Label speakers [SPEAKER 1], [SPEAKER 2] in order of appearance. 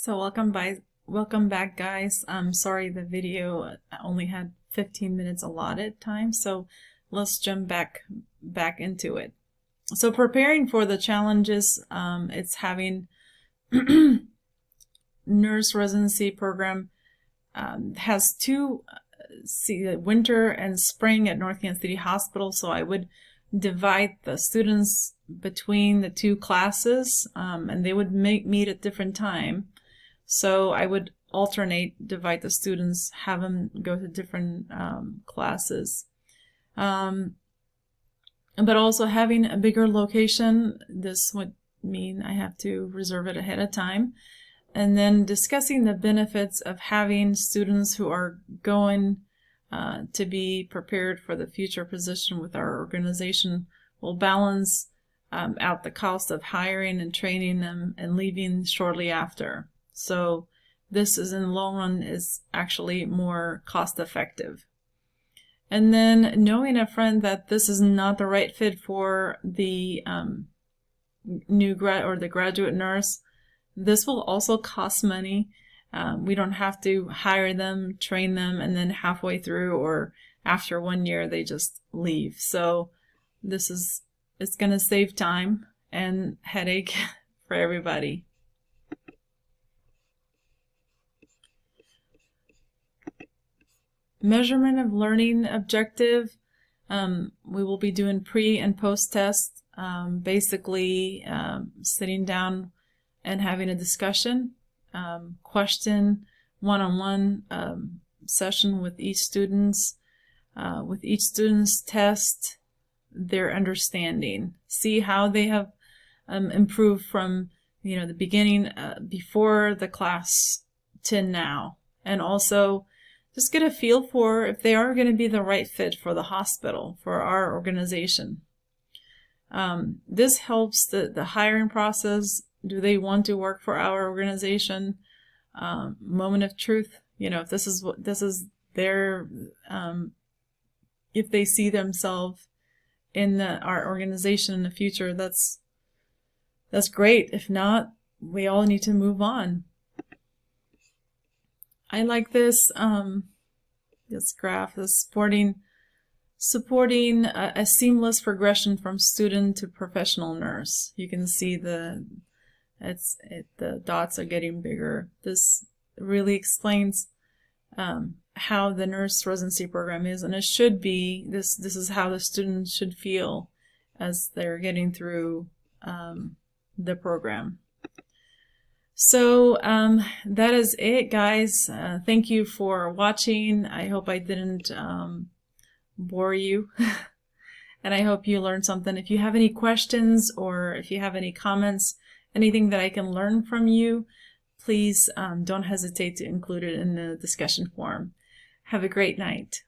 [SPEAKER 1] So welcome back guys. I'm sorry the video only had 15 minutes allotted time, so let's jump back into it. So preparing for the challenges, it's having nurse residency program has two winter and spring at North Kansas City Hospital, so I would divide the students between the two classes, and they would meet at different time. So I would divide the students, have them go to different classes. But also having a bigger location, this would mean I have to reserve it ahead of time. And then discussing the benefits of having students who are going to be prepared for the future position with our organization will balance out the cost of hiring and training them and leaving shortly after. So this is in the long run is actually more cost effective. And then knowing a friend that this is not the right fit for the new grad or the graduate nurse, this will also cost money. We don't have to hire them, train them, and then halfway through or after 1 year they just leave. So it's going to save time and headache for everybody. Measurement of learning objective. We will be doing pre and post tests, basically sitting down and having a discussion, question, one-on-one session with each student's test their understanding, see how they have improved from the beginning before the class to now, and also just get a feel for if they are going to be the right fit for the hospital, for our organization. This helps the hiring process. Do they want to work for our organization? Moment of truth. If this is their, if they see themselves in our organization in the future, that's great. If not, we all need to move on. I like this graph, supporting a seamless progression from student to professional nurse. You can see the dots are getting bigger. This really explains how the nurse residency program is, and it should be. This is how the students should feel as they're getting through the program. So that is it, guys. Thank you for watching. I hope I didn't bore you. And I hope you learned something. If you have any questions or if you have any comments, anything that I can learn from you, please don't hesitate to include it in the discussion forum. Have a great night.